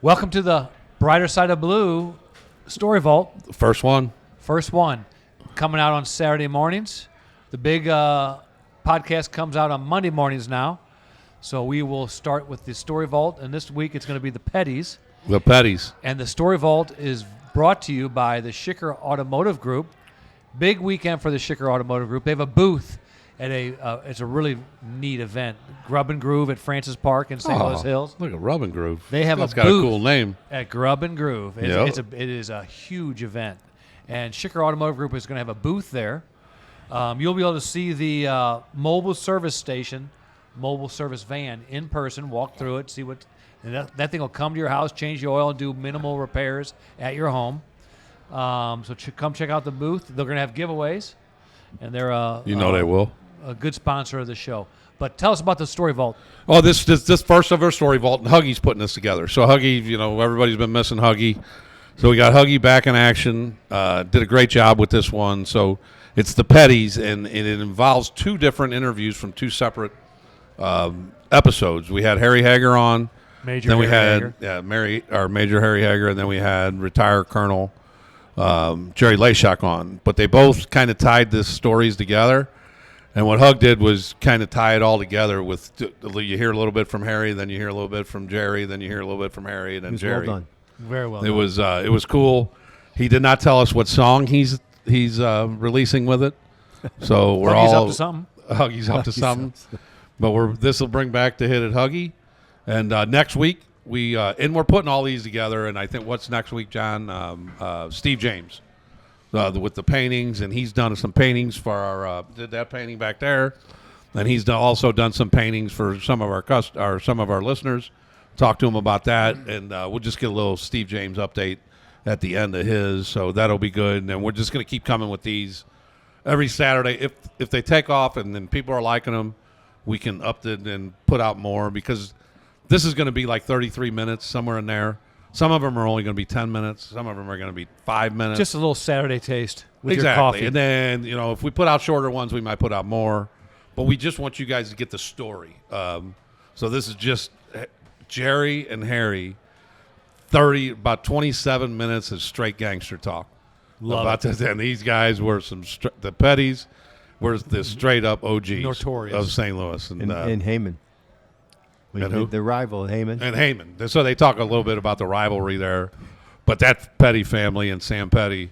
Welcome to the Brighter Side of Blue Story Vault. First one. Coming out on Saturday mornings. The big podcast comes out on Monday mornings now. So we will start with the Story Vault, and this week it's going to be the Petties. The Petties. And the Story Vault is brought to you by the Schicker Automotive Group. Big weekend for the Schicker Automotive Group. They have a booth at it's a really neat event. Grub and Groove at Francis Park in St. Louis Hills. Look at Rub and Groove. They have That's a got booth a cool name. at Grub and Groove. Yep. It is a huge event. And Schicker Automotive Group is going to have a booth there. You'll be able to see the mobile service van in person, walk through it, see what, and that thing will come to your house, change the oil, and do minimal repairs at your home. So come check out the booth. They're going to have giveaways, and they're they will. A good sponsor of the show. But tell us about the Story Vault. Oh, this first of our Story Vault, and Huggy's putting this together. So Huggy, everybody's been missing Huggy. So we got Huggy back in action. Did a great job with this one. So it's the Petties, and it involves two different interviews from two separate episodes. We had Harry Hegger on. Major Harry Hegger, and then we had retired Colonel Jerry Leyshock on. But they both kind of tied these stories together. And what Hug did was kind of tie it all together with, you hear a little bit from Harry, then you hear a little bit from Jerry, then you hear a little bit from Harry, and then Jerry. Well done. Very well done. It was cool. He did not tell us what song he's releasing with it. So we're Huggy's all up to something. Huggy's up to something. But this will bring back the Hit It Huggy. And next week, we're putting all these together, and I think what's next week, John? Steve James. With the paintings, and he's done some paintings for our did that painting back there, and he's also done some paintings for some of our listeners. Talk to him about that, and we'll just get a little Steve James update at the end of his, so that'll be good. And we're just going to keep coming with these every Saturday. If they take off and then people are liking them, we can up it and put out more, because this is going to be like 33 minutes, somewhere in there. Some of them are only going to be 10 minutes. Some of them are going to be 5 minutes. Just a little Saturday taste with your coffee. And then, if we put out shorter ones, we might put out more. But we just want you guys to get the story. So this is just Jerry and Harry, about 27 minutes of straight gangster talk. Love it. And these guys were the Petties were the straight-up OGs Notorious of St. Louis. And Haymon. And who? The rival, Haymon. And Haymon. So they talk a little bit about the rivalry there. But that Petty family and Sam Petty,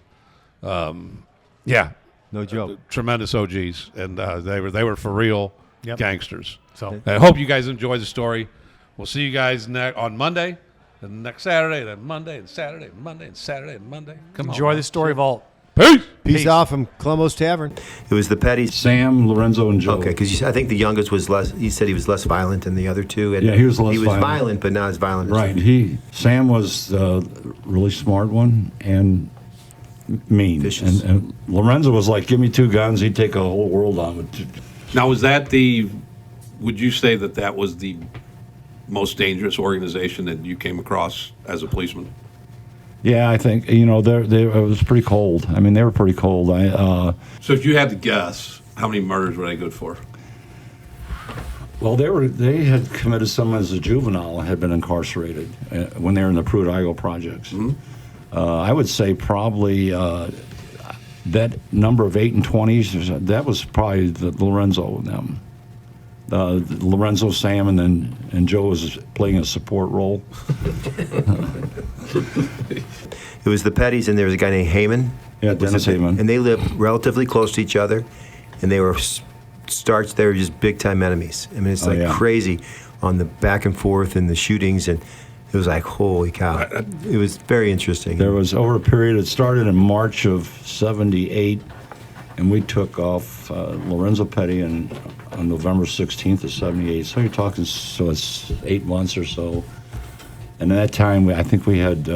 no joke. Tremendous OGs. And they were for real gangsters. So I hope you guys enjoy the story. We'll see you guys on Monday, and next Saturday, then Monday, and Saturday, and Monday, and Saturday, and Monday. Enjoy the Story Vault. Peace out from Colombo's Tavern. It was the Petties. Sam, Lorenzo, and Joe. Okay, because I think the youngest was less. He said he was less violent than the other two. And yeah, he was less violent. He was violent, but not as violent. Right. Sam was the really smart one and mean. Vicious. And Lorenzo was like, give me two guns, he'd take a whole world on it. Now, would you say that was the most dangerous organization that you came across as a policeman? Yeah, I think, it was pretty cold. I mean, they were pretty cold. So if you had to guess, how many murders were they good for? Well, they had committed some as a juvenile and had been incarcerated when they were in the Pruitt-Igoe projects. Mm-hmm. I would say probably that number of 8 and 20s, that was probably the Lorenzo and them. Lorenzo, Sam, and Joe was playing a support role. It was the Petties, and there was a guy named Haymon. Yeah, Dennis Haymon. And they lived relatively close to each other, and they were they were just big-time enemies. I mean, it's crazy on the back and forth and the shootings, and it was like, holy cow. It was very interesting. There was, over a period, it started in March of 78, and we took off Lorenzo Petty on November 16th of 78. So you're talking, so it's 8 months or so. And at that time, I think we had,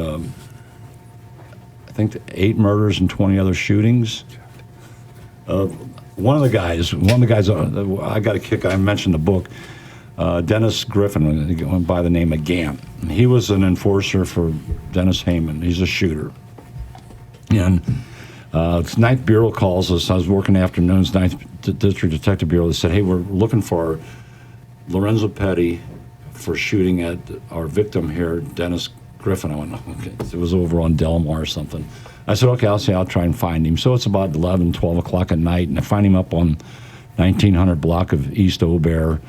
8 murders and 20 other shootings. One of the guys, I got a kick, I mentioned the book, Dennis Griffin, went by the name of Gant. And he was an enforcer for Dennis Haymon. He's a shooter. And 9th Bureau calls us. I was working afternoons, 9th District Detective Bureau. They said, hey, we're looking for Lorenzo Petty for shooting at our victim here, Dennis Griffin. I went, okay. It was over on Delmar or something. I said, okay, I'll try and find him. So it's about 11, 12 o'clock at night, and I find him up on 1900 block of East Aubert.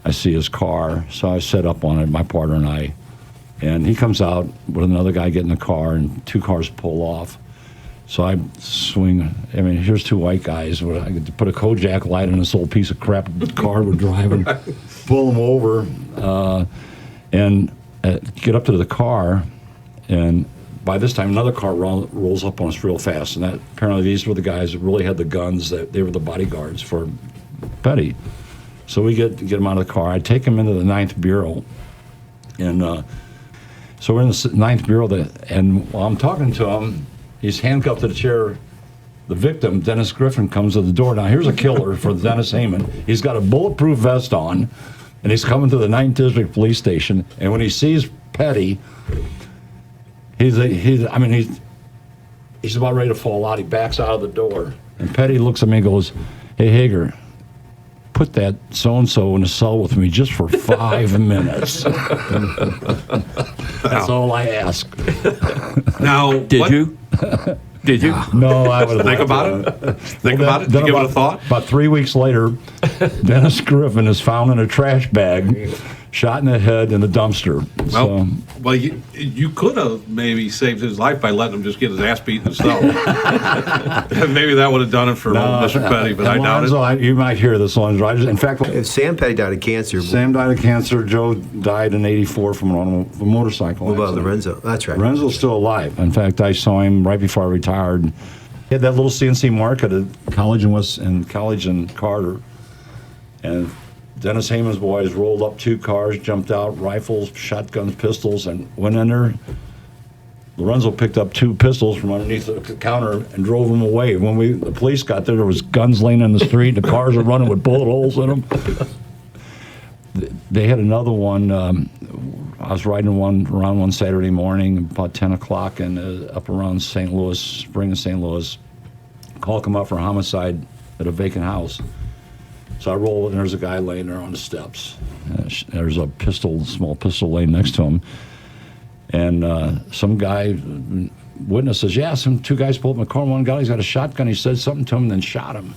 I see his car, so I set up on it, my partner and I. And he comes out with another guy getting in the car, and 2 cars pull off. So I swing. I mean, here's 2 white guys. I could put a Kojak light on this old piece of crap car we're driving, pull them over, and get up to the car. And by this time, another car rolls up on us real fast. And apparently these were the guys that really had the guns. That they were the bodyguards for Petty. So we get them out of the car. I take him into the 9th Bureau. And so we're in the 9th Bureau. And while I'm talking to him, he's handcuffed to the chair. The victim, Dennis Griffin, comes to the door. Now, here's a killer for Dennis Haymon. He's got a bulletproof vest on, and he's coming to the 9th District Police Station. And when he sees Petty, he's about ready to fall out. He backs out of the door. And Petty looks at me and goes, "Hey, Hager, put that so-and-so in a cell with me just for 5 minutes." That's all I ask. Now, Did you? Did you? No, I would Think about it. Think about it. Did you give it a thought? About 3 weeks later, Dennis Griffin is found in a trash bag, shot in the head in a dumpster. Well, you could have maybe saved his life by letting him just get his ass beaten himself. Maybe that would have done it for Mr. Petty, but I doubt it. You might hear this one. In fact, If Sam Petty died of cancer, Sam died of cancer. Joe died in '84 from a motorcycle what about accident. Lorenzo? That's right. Lorenzo's still alive. In fact, I saw him right before I retired. He had that little CNC market at college in Carter. And Dennis Haymon's boys rolled up 2 cars, jumped out, rifles, shotguns, pistols, and went in there. Lorenzo picked up 2 pistols from underneath the counter and drove them away. When the police got there was guns laying in the street. The cars were running with bullet holes in them. They had another one. I was riding around one Saturday morning, about 10 o'clock, and up around St. Louis, Spring in St. Louis. Call come up for a homicide at a vacant house. So I roll, and there's a guy laying there on the steps. There's a small pistol laying next to him. And some guy, witness says, yeah, some 2 guys pulled up in the car. One guy's got a shotgun. He said something to him and then shot him.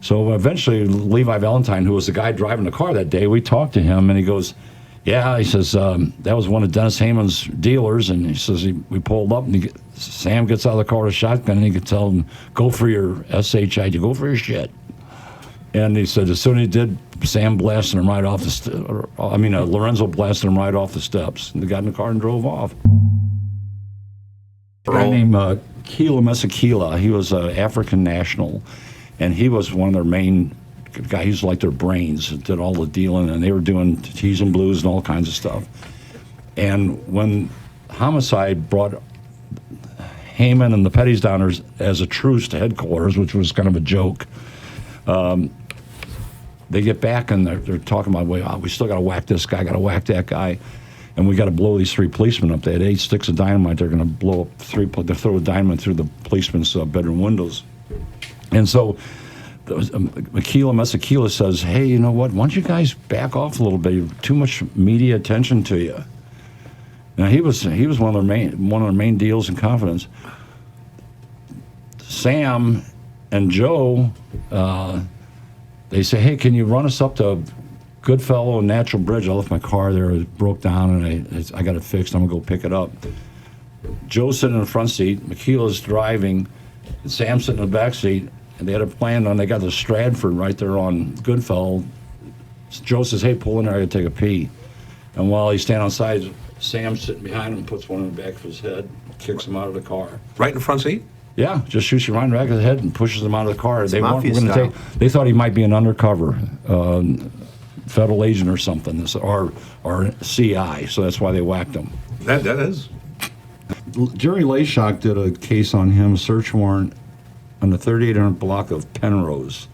So eventually, Levi Valentine, who was the guy driving the car that day, we talked to him, and he goes, yeah, he says, that was one of Dennis Haymon's dealers. And he says, we pulled up, and Sam gets out of the car with a shotgun, and he could tell him, go for your SHID, go for your shit. And he said, as soon as he did, Sam blasted him right off the Lorenzo blasted him right off the steps. And they got in the car and drove off. A guy named Keela Mesakila, he was an African national, and he was one of their main guys. He was like their brains, did all the dealing, and they were doing teas and blues and all kinds of stuff. And when homicide brought Haymon and the Petty's downers as a truce to headquarters, which was kind of a joke, they get back and they're talking about, we still got to whack this guy, got to whack that guy, and we got to blow these 3 policemen up. They had 8 sticks of dynamite. They're going to blow up they throw a dynamite through the policemen's bedroom windows. And so Aquila Mesakila says, hey, you know what? Why don't you guys back off a little bit? Too much media attention to you. Now he was one of their main deals in confidence. Sam and Joe, they say, hey, can you run us up to Goodfellow and Natural Bridge? I left my car there. It broke down, and I got it fixed. I'm going to go pick it up. Joe's sitting in the front seat. Michaela's driving. And Sam's sitting in the back seat. And they had a plan on. They got the Stratford right there on Goodfellow. Joe says, hey, pull in there. I got to take a pee. And while he's standing outside, Sam's sitting behind him, puts one in the back of his head, kicks him out of the car. Right in the front seat? Yeah, just shoots you right in the back of the head and pushes him out of the car. They thought he might be an undercover federal agent or something, or CI. So that's why they whacked him. That is. Jerry Leyshock did a case on him, search warrant, on the 3800 block of Penrose,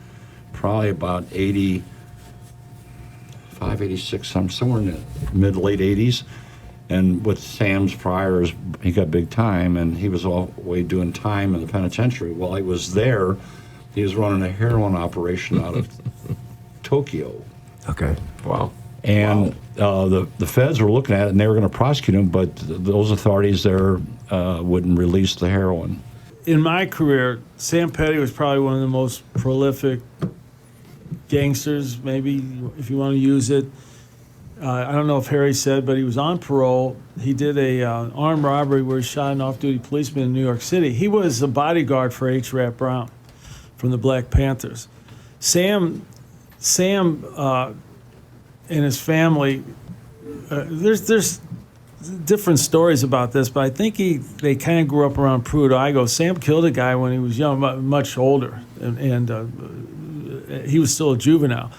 probably about 85, 86, somewhere in the mid-late 80s. And with Sam's priors, he got big time, and he was always doing time in the penitentiary. While he was there, he was running a heroin operation out of Tokyo. Okay. Wow. And the feds were looking at it, and they were going to prosecute him, but those authorities there wouldn't release the heroin. In my career, Sam Petty was probably one of the most prolific gangsters, maybe, if you want to use it. I don't know if Harry said, but he was on parole. He did a armed robbery where he shot an off-duty policeman in New York City. He was a bodyguard for H. Rap Brown from the Black Panthers. Sam and his family, there's different stories about this, but I think they kind of grew up around Pruitt-Igoe. Sam killed a guy when he was young, much older, and he was still a juvenile.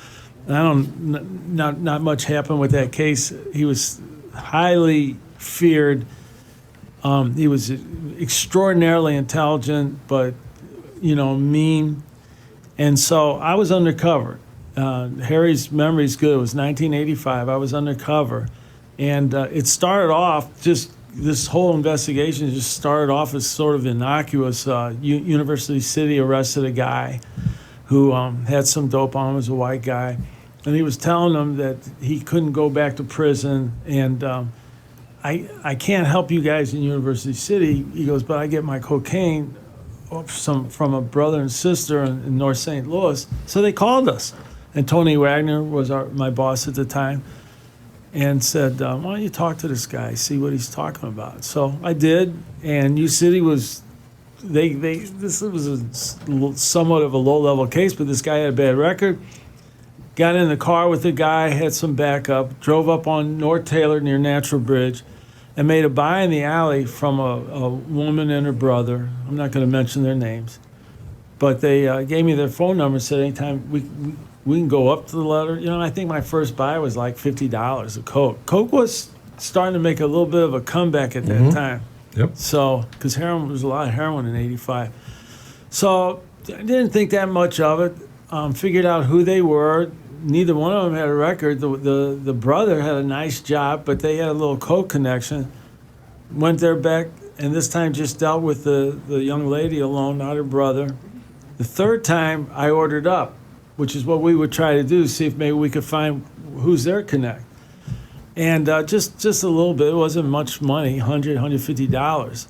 And not much happened with that case. He was highly feared. He was extraordinarily intelligent, but mean. And so I was undercover. Harry's memory is good. It was 1985. I was undercover. And it started off this whole investigation just started off as sort of innocuous. University City arrested a guy who had some dope on him, was a white guy. And he was telling them that he couldn't go back to prison. And I can't help you guys in University City. He goes, but I get my cocaine from a brother and sister in North St. Louis. So they called us. And Tony Wagner was my boss at the time. And said, why don't you talk to this guy, see what he's talking about? So I did, and U City was, this was somewhat of a low-level case, but this guy had a bad record. Got in the car with the guy, had some backup, drove up on North Taylor near Natural Bridge, and made a buy in the alley from a woman and her brother. I'm not going to mention their names. But they gave me their phone number and said anytime we can go up to the letter. I think my first buy was like $50 of Coke. Coke was starting to make a little bit of a comeback at that time. Yep. So, because there was a lot of heroin in '85. So I didn't think that much of it. Figured out who they were. Neither one of them had a record. The brother had a nice job, but they had a little Coke connection. Went there back, and this time just dealt with the young lady alone, not her brother. The third time, I ordered up, which is what we would try to do, see if maybe we could find who's their connect. And just a little bit, it wasn't much money, $100, $150.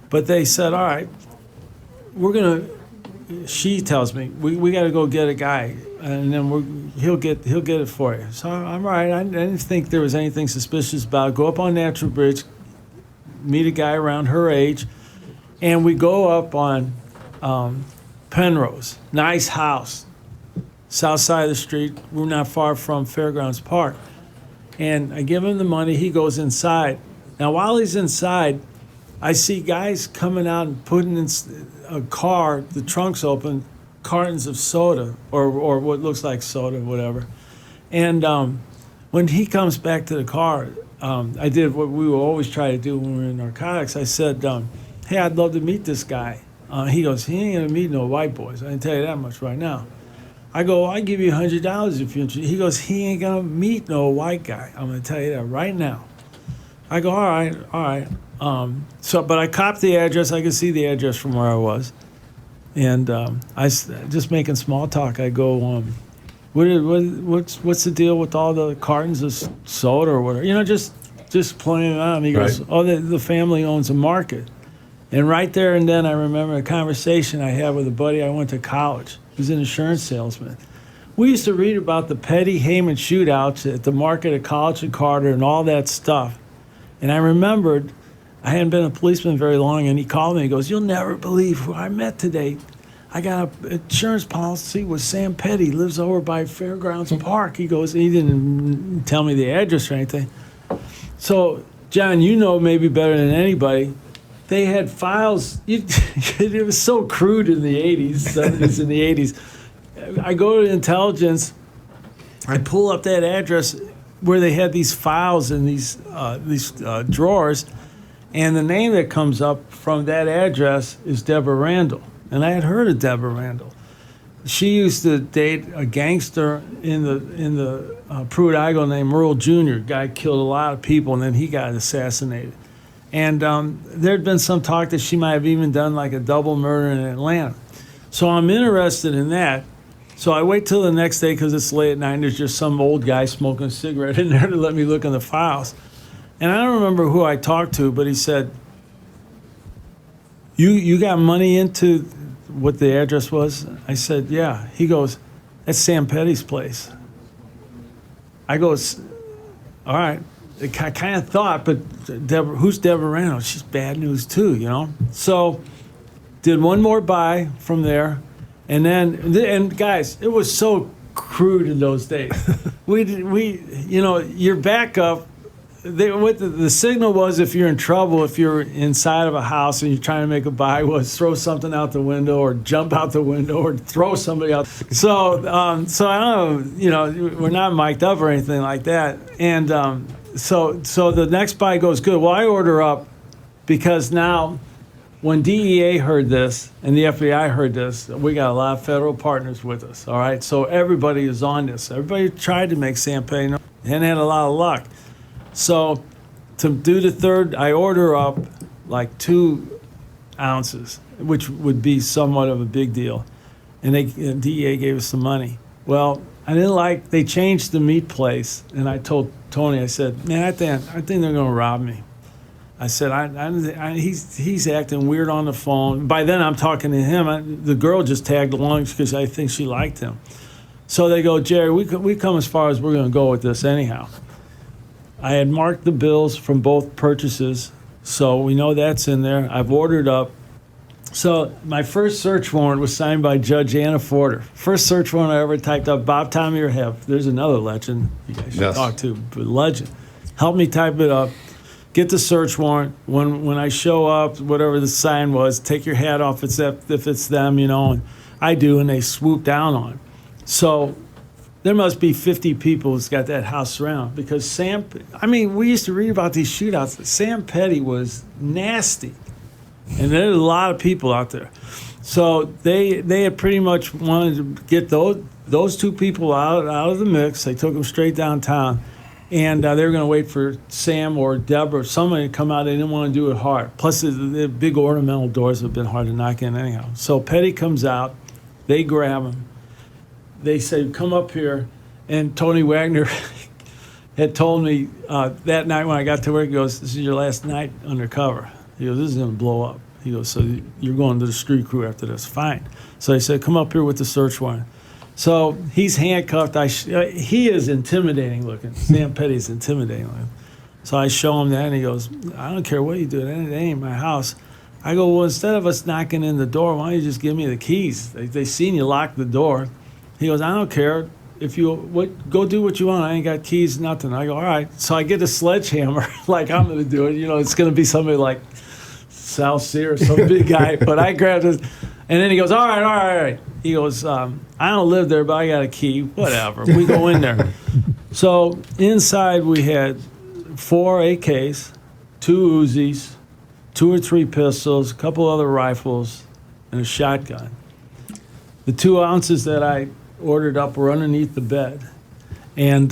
But they said, all right, she tells me, we got to go get a guy, and then he'll get it for you. So I'm all right. I didn't think there was anything suspicious about it. Go up on Natural Bridge, meet a guy around her age, and we go up on Penrose, nice house. South side of the street, we're not far from Fairgrounds Park. And I give him the money, he goes inside. Now, while he's inside, I see guys coming out and putting in a car, the trunk's open, cartons of soda, or what looks like soda, whatever. And when he comes back to the car, I did what we will always try to do when we're in narcotics. I said, hey, I'd love to meet this guy. He goes, he ain't gonna meet no white boys. I can tell you that much right now. I go, I'll give you $100 if you're interested. He goes, he ain't gonna meet no white guy. I'm gonna tell you that right now. I go, all right. But I copped the address. I could see the address from where I was. And I just making small talk. I go, what's the deal with all the cartons of soda or whatever? Just playing it on. He goes, oh, the family owns a market. And right there and then I remember a conversation I had with a buddy I went to college. He was an insurance salesman. We used to read about the Petty Haymon shootouts at the market at College and Carter and all that stuff. And I remembered I hadn't been a policeman very long, and he called me. He goes, you'll never believe who I met today. I got an insurance policy with Sam Petty, lives over by Fairgrounds Park. He goes, he didn't tell me the address or anything. So, John, you know maybe better than anybody, they had files. It was so crude in the 80s, 70s and the 80s. I go to intelligence. I pull up that address where they had these files in these drawers, and the name that comes up from that address is Deborah Randall. And I had heard of Deborah Randall. She used to date a gangster in the Pruitt-Igoe named Merle Jr. Guy killed a lot of people, and then he got assassinated. And there'd been some talk that she might have even done like a double murder in Atlanta. So I'm interested in that. So I wait till the next day because it's late at night and there's just some old guy smoking a cigarette in there to let me look in the files. And I don't remember who I talked to, but he said, you got money into what the address was? I said, yeah. He goes, that's Sam Petty's place. I goes, all right. I kind of thought, but who's Deborah Randall? She's bad news too, you know? So did one more buy from there. And guys, it was so crude in those days. Your backup, what the signal was if you're in trouble, if you're inside of a house and you're trying to make a buy, was throw something out the window or jump out the window or throw somebody out. So I don't know, we're not mic'd up or anything like that. And so the next buy goes good. Well, I order up because now when DEA heard this and the FBI heard this, we got a lot of federal partners with us, all right? So everybody is on this. Everybody tried to make Sam Petty and had a lot of luck. So to do the third, I order up like 2 ounces, which would be somewhat of a big deal. And DEA gave us some money. Well, they changed the meat place. And I told Tony, I said, man, I think they're going to rob me. I said, he's acting weird on the phone. By then I'm talking to him. The girl just tagged along because I think she liked him. So they go, Jerry, we come as far as we're going to go with this anyhow. I had marked the bills from both purchases, so we know that's in there. I've ordered up. So my first search warrant was signed by Judge Anna Forder. First search warrant I ever typed up, Bob Tommy or Hef. There's another legend you guys should talk to, but legend. Help me type it up. Get the search warrant. When I show up, whatever the sign was, take your hat off if it's them, and I do, and they swoop down on it. So there must be 50 people who's got that house surrounded because we used to read about these shootouts. Sam Petty was nasty, and there's a lot of people out there. So they had pretty much wanted to get those 2 people out of the mix. They took them straight downtown. And they were going to wait for Sam or Deborah or somebody to come out. They didn't want to do it hard. Plus, the big ornamental doors have been hard to knock in anyhow. So Petty comes out. They grab him. They say, come up here. And Tony Wagner had told me that night when I got to work, he goes, this is your last night undercover. He goes, this is going to blow up. He goes, so you're going to the street crew after this. Fine. So they said, come up here with the search warrant. So he's handcuffed. He is intimidating looking. Sam Petty's intimidating looking. So I show him that, and he goes, I don't care what you do. It ain't my house. I go, well, instead of us knocking in the door, why don't you just give me the keys? They seen you lock the door. He goes, I don't care. Go do what you want. I ain't got keys, nothing. I go, all right. So I get a sledgehammer, like I'm going to do it. It's going to be somebody like South Sea or some big guy. But I grabbed it. And then he goes, all right. He goes, I don't live there, but I got a key. Whatever. We go in there. So inside we had 4 AKs, 2 Uzis, 2 or 3 pistols, a couple other rifles, and a shotgun. The 2 ounces that I ordered up were underneath the bed. And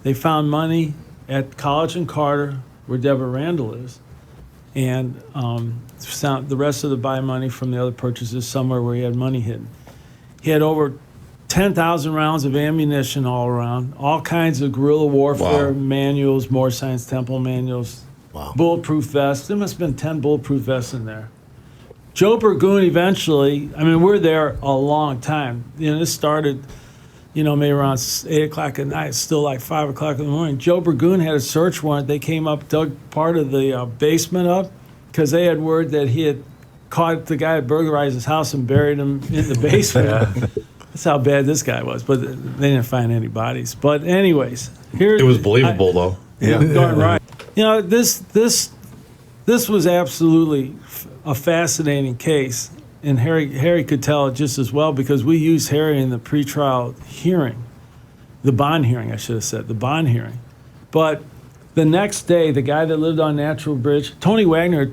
they found money at College and Carter, where Deborah Randall is. And the rest of the buy money from the other purchases somewhere where he had money hidden. He had over 10,000 rounds of ammunition all around, all kinds of guerrilla warfare manuals, Moore Science Temple manuals, bulletproof vests. There must have been 10 bulletproof vests in there. Joe Burgoon eventually, we're there a long time. This started, maybe around 8 o'clock at night, still like 5 o'clock in the morning. Joe Burgoon had a search warrant. They came up, dug part of the basement up because they had word that he had caught the guy that burglarized his house and buried him in the basement. That's how bad this guy was. But they didn't find any bodies. But anyways, it was believable though. Yeah, darn right. This was absolutely a fascinating case, and Harry could tell it just as well because we used Harry in the pretrial hearing, the bond hearing, I should have said, the bond hearing. But the next day, the guy that lived on Natural Bridge, Tony Wagner,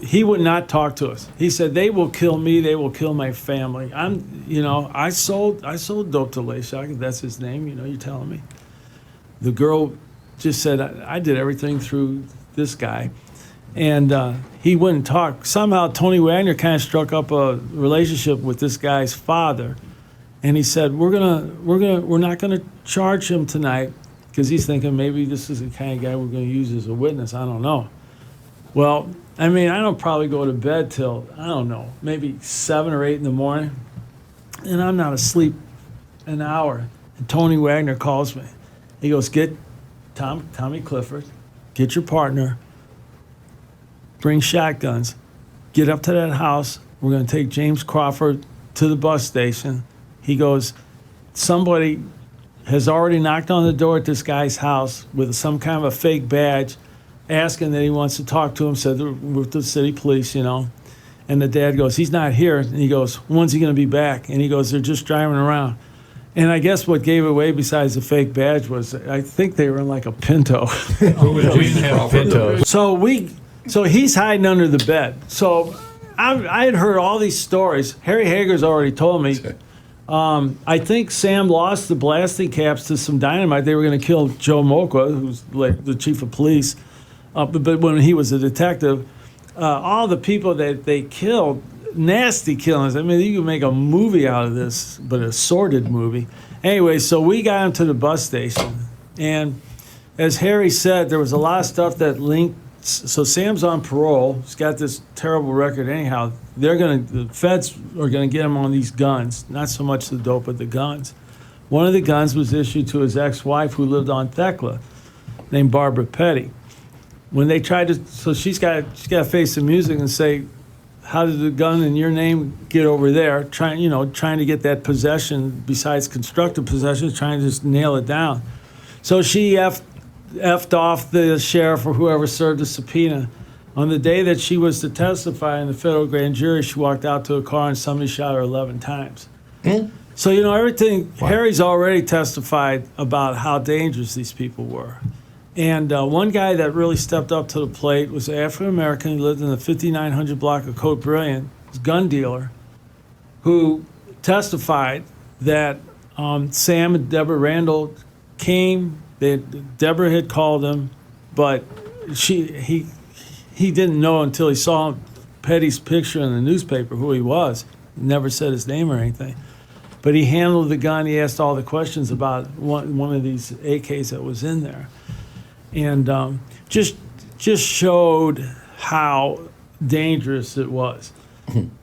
he would not talk to us. He said, they will kill me, they will kill my family. I sold dope to Leyshock, that's his name, you're telling me. The girl just said, I did everything through this guy. And he wouldn't talk. Somehow Tony Wagner kind of struck up a relationship with this guy's father. And he said, we're not gonna charge him tonight, because he's thinking maybe this is the kind of guy we're going to use as a witness. I don't know. Well, I mean, I don't probably go to bed till, I don't know, maybe 7 or 8 in the morning, and I'm not asleep an hour. And Tony Wagner calls me. He goes, get Tommy Clifford, get your partner, bring shotguns, get up to that house. We're going to take James Crawford to the bus station. He goes, somebody has already knocked on the door at this guy's house with some kind of a fake badge, asking that he wants to talk to him, said with the city police, you know. And the dad goes, he's not here. And he goes, when's he going to be back? And he goes, they're just driving around. And I guess what gave it away besides the fake badge was, I think they were in like a Pinto. So he's hiding under the bed. So I had heard all these stories. Harry Hegger's already told me. I think Sam lost the blasting caps to some dynamite. They were going to kill Joe Mocha, who's like the chief of police. But when he was a detective, all the people that they killed, nasty killings. I mean, you could make a movie out of this, but a sordid movie. Anyway, so we got him to the bus station. And as Harry said, there was a lot of stuff that linked. So Sam's on parole. He's got this terrible record anyhow. The feds are going to get him on these guns. Not so much the dope, but the guns. One of the guns was issued to his ex-wife who lived on Thekla, named Barbara Petty. When they tried to, so she's got to face the music and say, how did the gun in your name get over there? Trying to get that possession, besides constructive possession, trying to just nail it down. So she effed off the sheriff or whoever served the subpoena. On the day that she was to testify in the federal grand jury, she walked out to a car and somebody shot her 11 times. So, everything, wow. Harry's already testified about how dangerous these people were. And one guy that really stepped up to the plate was an African-American. He lived in the 5900 block of Cote Brilliant, a gun dealer, who testified that Sam and Deborah Randall came. Deborah had called him, but he didn't know until he saw Petty's picture in the newspaper who he was. He never said his name or anything. But he handled the gun. He asked all the questions about one of these AKs that was in there. And just showed how dangerous it was.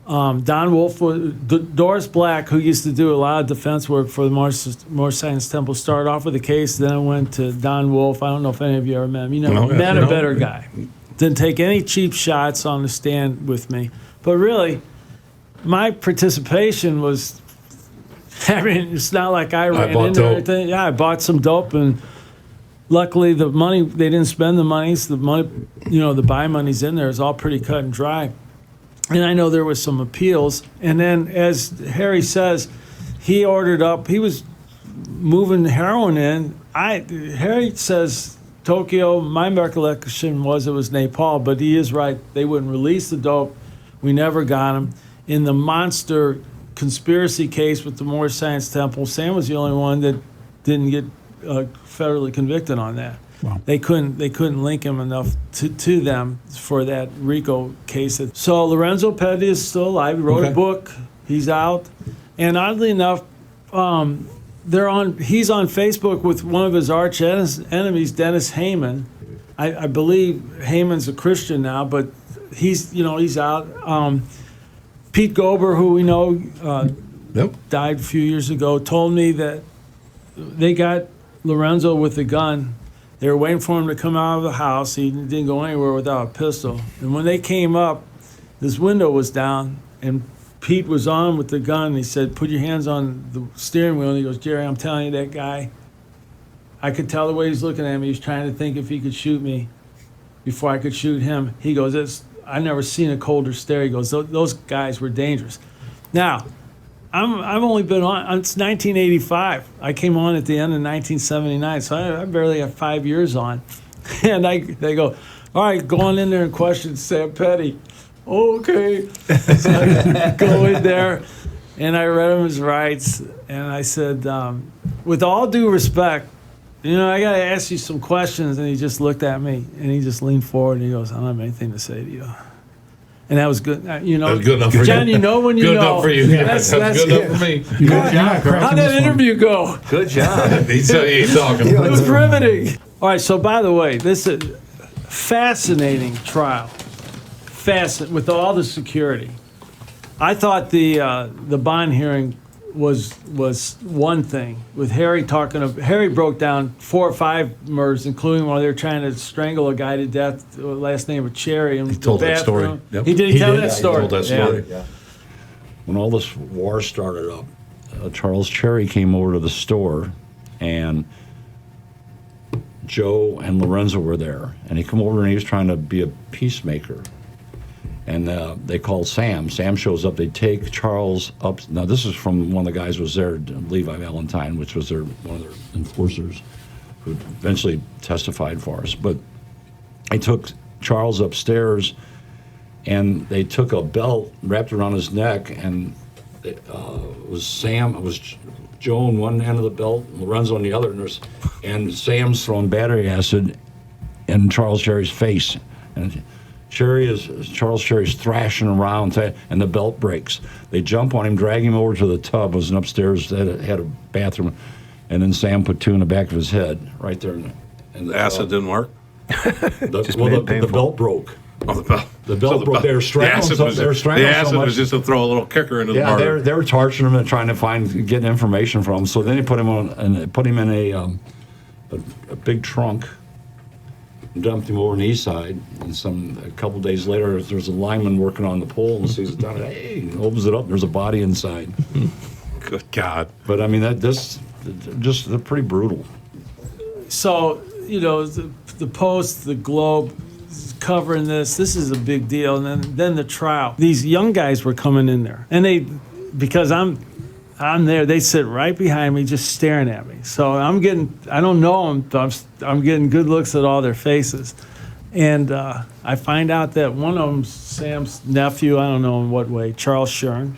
Don Wolf, Doris Black, who used to do a lot of defense work for the Moore Science Temple, started off with a case, then it went to Don Wolf. I don't know if any of you ever met him. Met a better guy. Didn't take any cheap shots on the stand with me. But really, my participation was, it's not like I ran into everything. Yeah, I bought some dope, and luckily the money, they didn't spend the monies. The money, the buy money's in there. It's all pretty cut and dry. And I know there was some appeals. And then, as Harry says, he was moving heroin in. Harry says, Tokyo, my recollection was it was Nepal, but he is right. They wouldn't release the dope. We never got him. In the monster conspiracy case with the Moore Science Temple, Sam was the only one that didn't get federally convicted on that. Wow. They couldn't link him enough to them for that RICO case. So Lorenzo Petty is still alive. He wrote a book. He's out. And oddly enough, he's on Facebook with one of his arch enemies, Dennis Haymon. I believe Haymon's a Christian now, but he's out. Pete Gober, who we know died a few years ago, told me that they got Lorenzo with the gun. They were waiting for him to come out of the house. He didn't go anywhere without a pistol. And when they came up, this window was down, and Pete was on with the gun. He said, put your hands on the steering wheel. And he goes, Jerry, I'm telling you, that guy, I could tell the way he's looking at me. He's trying to think if he could shoot me before I could shoot him. He goes, I've never seen a colder stare. He goes, those guys were dangerous. Now, I've only been on, it's 1985. I came on at the end of 1979, so I barely have 5 years on. And they go, all right, go on in there and question Sam Petty. Okay. So I go in there, and I read him his rights, and I said, with all due respect, I got to ask you some questions. And he just looked at me, and he just leaned forward, and he goes, I don't have anything to say to you. And that was good. You know, That was good enough for John, you. you know when you Good know. enough for you. Yeah, that's good enough for me. How'd that interview go? Good job. He ain't talking. It was riveting. All right, so by the way, this is a fascinating trial. With all the security. I thought the bond hearing was one thing. With Harry Harry broke down 4 or 5 murders, including while they were trying to strangle a guy to death, last name of Cherry. In He told the that story. bathroom. Yep. He did. He tell that story. He told that story. Yeah. When all this war started up, Charles Cherry came over to the store, and Joe and Lorenzo were there. And he come over and he was trying to be a peacemaker. And they called Sam. Sam shows up. They take Charles up. Now, this is from one of the guys who was there, Levi Valentine, which was one of their enforcers, who eventually testified for us. But they took Charles upstairs, and they took a belt, wrapped around his neck, and it was Joe on one end of the belt, Lorenzo on the other, and Sam's throwing battery acid in Charles Cherry's face. And Charles Cherry's thrashing around, and the belt breaks. They jump on him, drag him over to the tub. It was an upstairs that had a bathroom, and then Sam put 2 in the back of his head, right there. In The acid didn't work. the belt broke. Oh, the belt. The belt broke. They were strangling. The acid was just to throw a little kicker into the murder. they were torturing him and trying to get information from him. So then he put him in a big trunk. Dumped him over on the east side, and a couple days later, there's a lineman working on the pole and sees it down. Hey, opens it up. There's a body inside. Good God! But I mean, they're pretty brutal. So, you know, the Post, the Globe, covering this. This is a big deal. And then the trial. These young guys were coming in there, and because I'm there, they sit right behind me, just staring at me. So I don't know them, but I'm getting good looks at all their faces. And I find out that one of them's Sam's nephew, I don't know in what way, Charles Shern.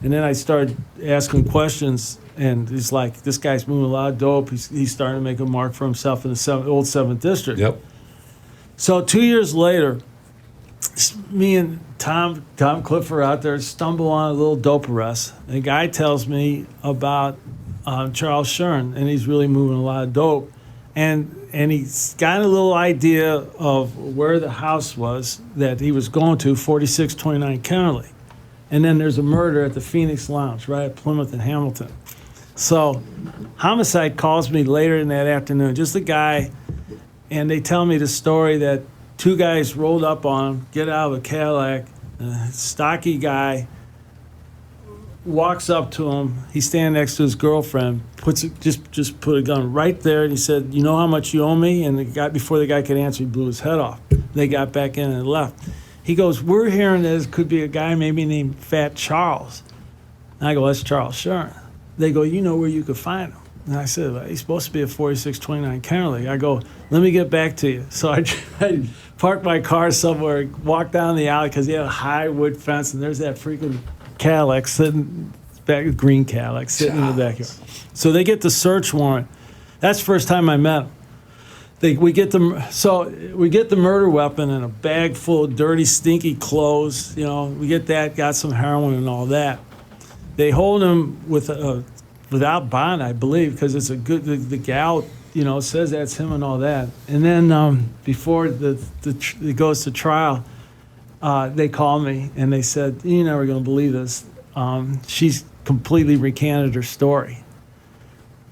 And then I started asking questions, and he's like, this guy's moving a lot of dope. He's starting to make a mark for himself in the old 7th District. Yep. So 2 years later, me and Tom Clifford out there stumble on a little dope arrest. The guy tells me about Charles Shern, and he's really moving a lot of dope. And he's got a little idea of where the house was that he was going to, 4629 Kennerly. And then there's a murder at the Phoenix Lounge, right at Plymouth and Hamilton. So Homicide calls me later in that afternoon, just a guy, and they tell me the story that 2 guys rolled up on him, get out of a Cadillac, a stocky guy walks up to him. He's standing next to his girlfriend, just put a gun right there, and he said, "You know how much you owe me?" And before the guy could answer, he blew his head off. They got back in and left. He goes, "We're hearing this could be a guy maybe named Fat Charles." And I go, "That's Charles Shern." They go, "You know where you could find him?" And I said, "Well, he's supposed to be at 4629 Kennerly." I go, "Let me get back to you." So I parked my car somewhere, walked down the alley because he had a high wood fence, and there's that freaking Cadillac sitting back, green Cadillac sitting in the backyard. So they get the search warrant. That's the first time I met him. We get the murder weapon and a bag full of dirty, stinky clothes. You know, we get that, got some heroin and all that. They hold him without bond, I believe, because it's a good. The gal, you know, says that's him and all that. And then before it goes to trial, they call me and they said, "You're never going to believe this. She's completely recanted her story."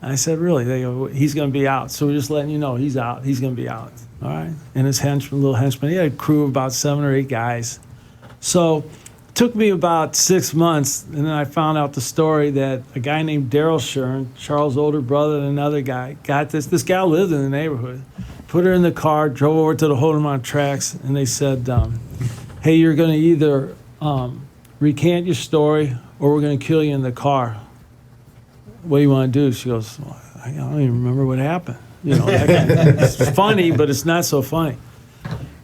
I said, "Really?" They go, "He's going to be out. So we're just letting you know he's out. He's going to be out." All right. And his little henchman, he had a crew of about 7 or 8 guys. So it took me about 6 months, and then I found out the story that a guy named Daryl Shern, Charles' older brother and another guy, got this. This gal lived in the neighborhood. Put her in the car, drove over to the Hold'em tracks, and they said, "Hey, you're going to either recant your story or we're going to kill you in the car. What do you want to do?" She goes, "Well, I don't even remember what happened." You know, it's funny, but it's not so funny.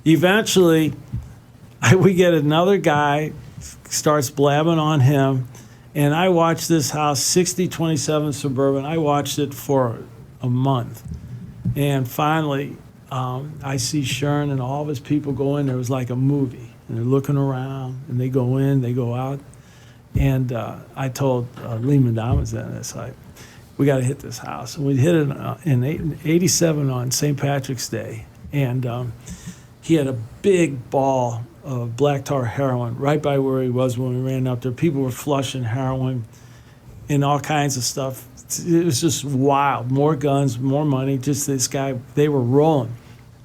Eventually, we get another guy, starts blabbing on him, and I watched this house, 6027 Suburban. I watched it for a month. And finally, I see Shern and all of his people go in there. It was like a movie. and they're looking around, and they go in, they go out. And I told Lehman Diamonds then, it's like, we got to hit this house. And we hit it in 87 on St. Patrick's Day. And he had a big ball of black tar heroin right by where he was when we ran up there. People were flushing heroin and all kinds of stuff. It was just wild. More guns, more money. Just this guy, they were rolling.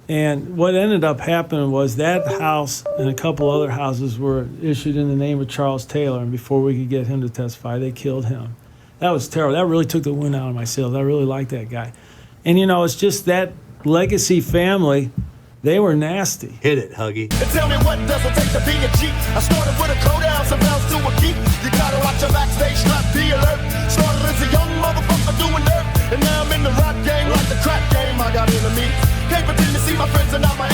And what ended up happening was that house and a couple other houses were issued in the name of Charles Taylor. And before we could get him to testify, they killed him. That was terrible. That really took the wind out of my sails. I really liked that guy. And, you know, it's just that legacy family, they were nasty. Hit it, Huggy. And tell me what does it take to be a G? I started with a co-down, some pounds to a key. You gotta watch your backstage, not be alert. Started as a young motherfucker doing dirt. And now I'm in the rap game like the trap game. I got enemies. Can't pretend to see my friends and not my